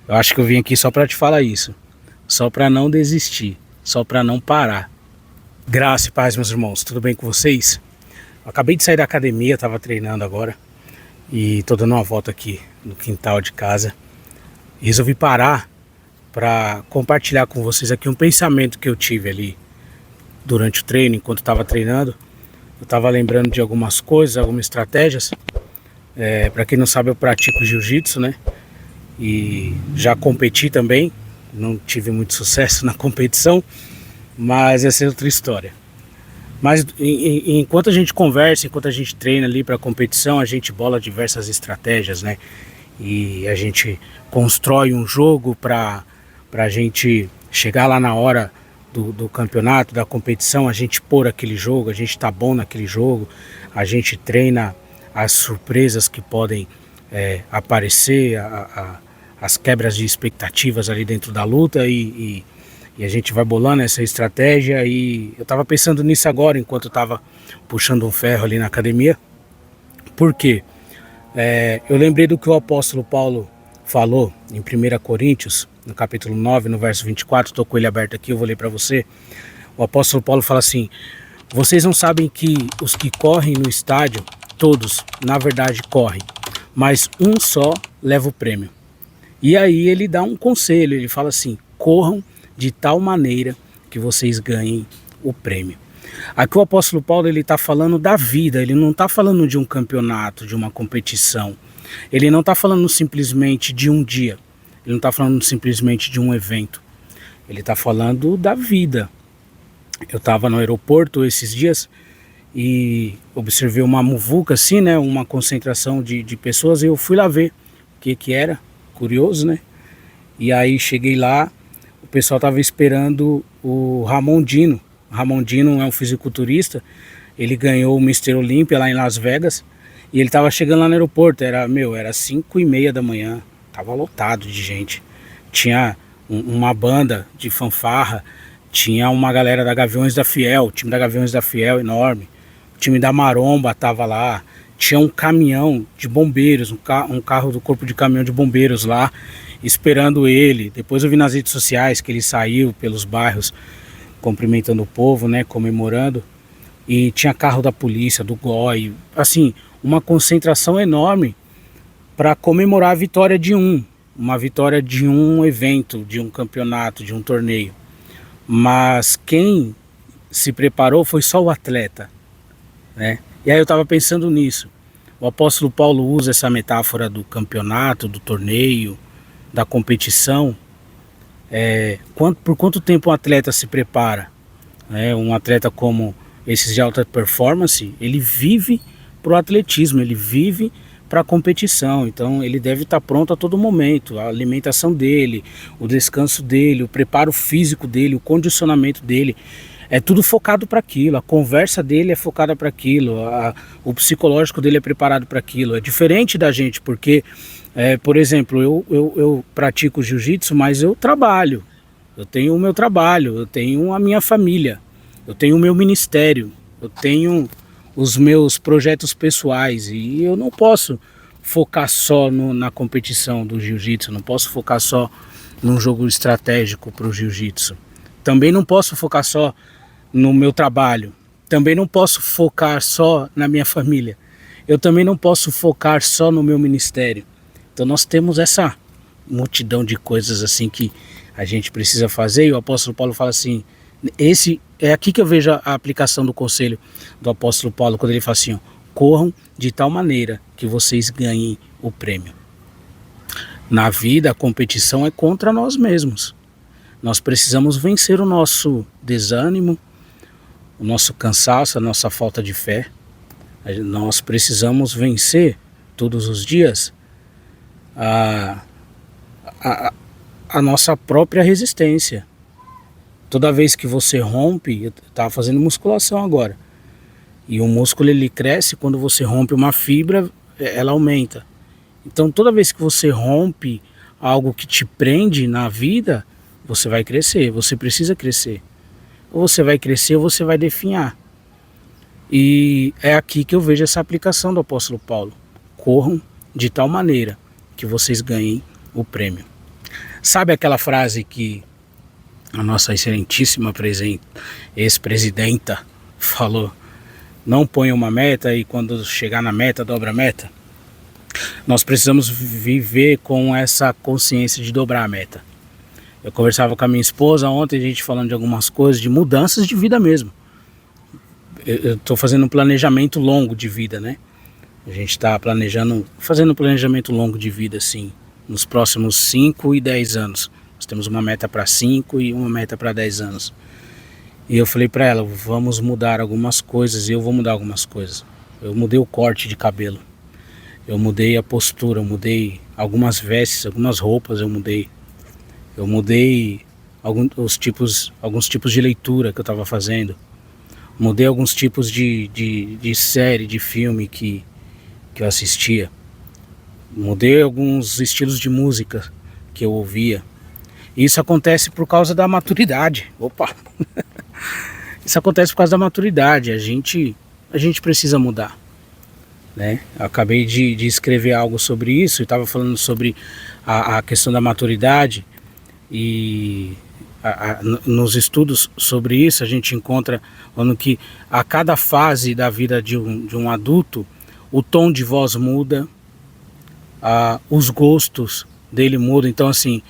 Eu acho que eu vim aqui só para te falar isso. Só para não desistir. Só para não parar. Graça e paz, meus irmãos. Tudo bem com vocês? Eu acabei de sair da academia, estava treinando agora. E tô dando uma volta aqui no quintal de casa. E resolvi parar para compartilhar com vocês aqui um pensamento que eu tive ali durante o treino, enquanto estava treinando. Eu estava lembrando de algumas coisas, algumas estratégias. Para quem não sabe, eu pratico jiu-jitsu, né? E já competi também. Não tive muito sucesso na competição, mas essa é outra história. Mas enquanto a gente conversa, enquanto a gente treina ali para competição, a gente bola diversas estratégias, né? E a gente constrói um jogo para a gente chegar lá na hora do campeonato, da competição, a gente pôr aquele jogo, a gente tá bom naquele jogo, a gente treina as surpresas que podem aparecer, as quebras de expectativas ali dentro da luta e a gente vai bolando essa estratégia. E eu tava pensando nisso agora enquanto eu tava puxando um ferro ali na academia. Por quê? Eu lembrei do que o apóstolo Paulo falou em 1 Coríntios, no capítulo 9, no verso 24, estou com ele aberto aqui, eu vou ler para você. O apóstolo Paulo fala assim: vocês não sabem que os que correm no estádio, todos, na verdade, correm, mas um só leva o prêmio. E aí ele dá um conselho, ele fala assim: corram de tal maneira que vocês ganhem o prêmio. Aqui o apóstolo Paulo ele está falando da vida, ele não está falando de um campeonato, de uma competição. Ele não está falando simplesmente de um dia, ele não está falando simplesmente de um evento. Ele está falando da vida. Eu estava no aeroporto esses dias e observei uma muvuca assim, né, uma concentração de pessoas, e eu fui lá ver o que era, curioso, né? E aí cheguei lá, o pessoal estava esperando o Ramon Dino. O Ramon Dino é um fisiculturista, ele ganhou o Mr. Olympia lá em Las Vegas, e ele estava chegando lá no aeroporto, era 5:30 da manhã, tava lotado de gente. Tinha uma banda de fanfarra, tinha uma galera da Gaviões da Fiel, o time da Gaviões da Fiel enorme, o time da Maromba tava lá, tinha um caminhão de bombeiros, um carro do corpo de caminhão de bombeiros lá, esperando ele. Depois eu vi nas redes sociais que ele saiu pelos bairros cumprimentando o povo, né, comemorando. E tinha carro da polícia, do GOI, assim, uma concentração enorme para comemorar a vitória uma vitória de um evento, de um campeonato, de um torneio. Mas quem se preparou foi só o atleta, né? E aí eu estava pensando nisso. O apóstolo Paulo usa essa metáfora do campeonato, do torneio, da competição. Por quanto tempo um atleta se prepara? Um atleta como esses de alta performance, ele vive para o atletismo, ele vive para a competição. Então ele deve estar pronto a todo momento. A alimentação dele, o descanso dele, o preparo físico dele, o condicionamento dele, é tudo focado para aquilo. A conversa dele é focada para aquilo, o psicológico dele é preparado para aquilo. É diferente da gente, porque, por exemplo, eu pratico jiu-jitsu, mas eu trabalho. Eu tenho o meu trabalho, eu tenho a minha família, eu tenho o meu ministério, eu tenho os meus projetos pessoais, e eu não posso focar só na competição do jiu-jitsu, não posso focar só num jogo estratégico para o jiu-jitsu. Também não posso focar só no meu trabalho, também não posso focar só na minha família, eu também não posso focar só no meu ministério. Então nós temos essa multidão de coisas assim que a gente precisa fazer, e o apóstolo Paulo fala assim, é aqui que eu vejo a aplicação do conselho do apóstolo Paulo, quando ele fala assim: ó, corram de tal maneira que vocês ganhem o prêmio. Na vida, a competição é contra nós mesmos. Nós precisamos vencer o nosso desânimo, o nosso cansaço, a nossa falta de fé. Nós precisamos vencer todos os dias a nossa própria resistência. Toda vez que você rompe, eu estava fazendo musculação agora, e o músculo ele cresce, quando você rompe uma fibra, ela aumenta. Então toda vez que você rompe algo que te prende na vida, você vai crescer, você precisa crescer. Ou você vai crescer ou você vai definhar. E é aqui que eu vejo essa aplicação do apóstolo Paulo. Corram de tal maneira que vocês ganhem o prêmio. Sabe aquela frase que a nossa excelentíssima ex-presidenta falou: não ponha uma meta e quando chegar na meta, dobra a meta? Nós precisamos viver com essa consciência de dobrar a meta. Eu conversava com a minha esposa ontem, a gente falando de algumas coisas, de mudanças de vida mesmo. Eu estou fazendo um planejamento longo de vida, né? A gente está fazendo um planejamento longo de vida, assim, nos próximos 5 e 10 anos. Nós temos uma meta para 5 e uma meta para 10 anos. E eu falei para ela, vamos mudar algumas coisas, e eu vou mudar algumas coisas. Eu mudei o corte de cabelo, eu mudei a postura, eu mudei algumas vestes, algumas roupas, eu mudei alguns tipos de leitura que eu estava fazendo, mudei alguns tipos de série, de filme que eu assistia, mudei alguns estilos de música que eu ouvia. Isso acontece por causa da maturidade. Isso acontece por causa da maturidade. A gente precisa mudar, né? Eu acabei de escrever algo sobre isso e estava falando sobre a questão da maturidade. E nos estudos sobre isso a gente encontra falando que a cada fase da vida de um adulto, o tom de voz muda, os gostos dele mudam. Então assim,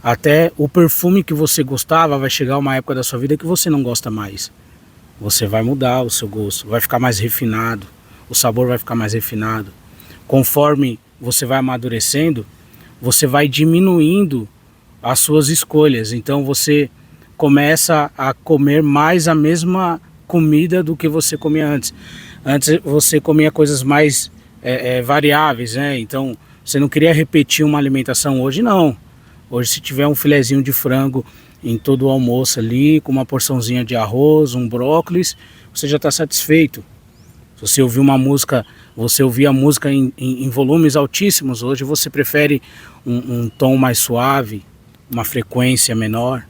até o perfume que você gostava, vai chegar uma época da sua vida que você não gosta mais. Você vai mudar o seu gosto, vai ficar mais refinado, o sabor vai ficar mais refinado. Conforme você vai amadurecendo, você vai diminuindo as suas escolhas. Então você começa a comer mais a mesma comida do que você comia antes. Antes você comia coisas mais variáveis, né? Então você não queria repetir uma alimentação. Hoje não. Hoje, se tiver um filezinho de frango em todo o almoço ali, com uma porçãozinha de arroz, um brócolis, você já está satisfeito. Se você ouvir uma música, você ouvir a música em volumes altíssimos, hoje você prefere um tom mais suave, uma frequência menor.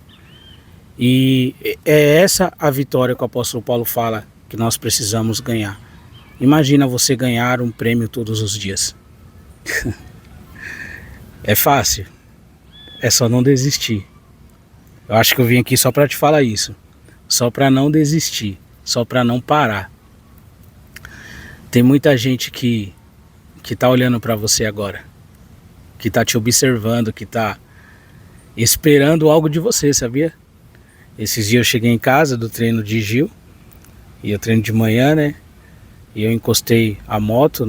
E é essa a vitória que o apóstolo Paulo fala que nós precisamos ganhar. Imagina você ganhar um prêmio todos os dias. É fácil? É só não desistir. Eu acho que eu vim aqui só para te falar isso. Só para não desistir. Só para não parar. Tem muita gente que tá olhando para você agora. Que tá te observando, que tá esperando algo de você, sabia? Esses dias eu cheguei em casa do treino de Gil. E eu treino de manhã, né? E eu encostei a moto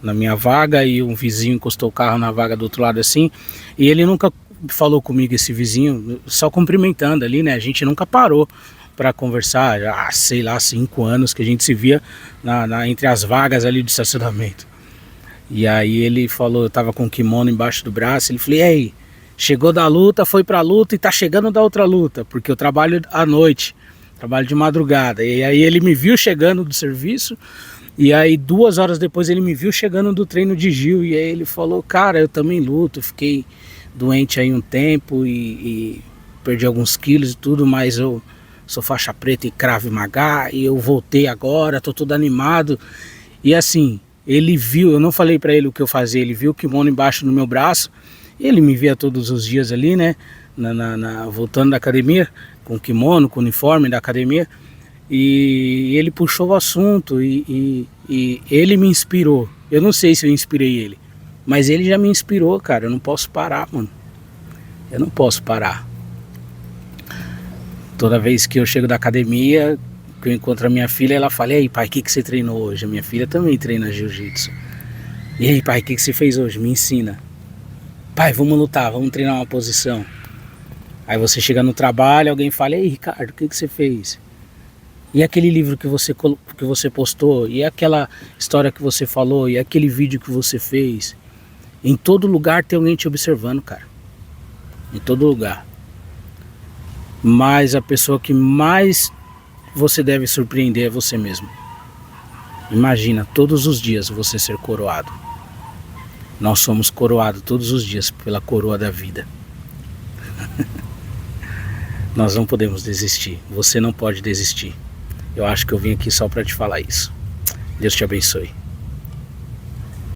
na minha vaga, e um vizinho encostou o carro na vaga do outro lado assim, e ele nunca falou comigo, esse vizinho, só cumprimentando ali, né? A gente nunca parou para conversar, sei lá, 5 anos que a gente se via entre as vagas ali do estacionamento. E aí ele falou, eu tava com o kimono embaixo do braço, ele falou, e aí, chegou da luta, foi pra luta e tá chegando da outra luta, porque eu trabalho à noite, trabalho de madrugada. E aí ele me viu chegando do serviço, e aí 2 horas depois ele me viu chegando do treino de Gil, e aí ele falou, cara, eu também luto, fiquei doente aí um tempo e perdi alguns quilos e tudo, mas eu sou faixa preta em Krav Maga e eu voltei agora, tô todo animado. E assim, ele viu, eu não falei pra ele o que eu fazia, ele viu o kimono embaixo do meu braço, e ele me via todos os dias ali, né, voltando da academia, com o kimono, com o uniforme da academia. E ele puxou o assunto e ele me inspirou. Eu não sei se eu inspirei ele, mas ele já me inspirou, cara. Eu não posso parar, mano. Eu não posso parar. Toda vez que eu chego da academia, que eu encontro a minha filha, ela fala, e aí, pai, o que você treinou hoje? A minha filha também treina jiu-jitsu. E aí, pai, o que você fez hoje? Me ensina. Pai, vamos lutar, vamos treinar uma posição. Aí você chega no trabalho, alguém fala, e aí, Ricardo, o que você fez? E aquele livro que você postou, e aquela história que você falou, e aquele vídeo que você fez. Em todo lugar tem alguém te observando, cara. Em todo lugar. Mas a pessoa que mais você deve surpreender é você mesmo. Imagina, todos os dias você ser coroado. Nós somos coroados todos os dias pela coroa da vida. Nós não podemos desistir. Você não pode desistir. Eu acho que eu vim aqui só para te falar isso. Deus te abençoe.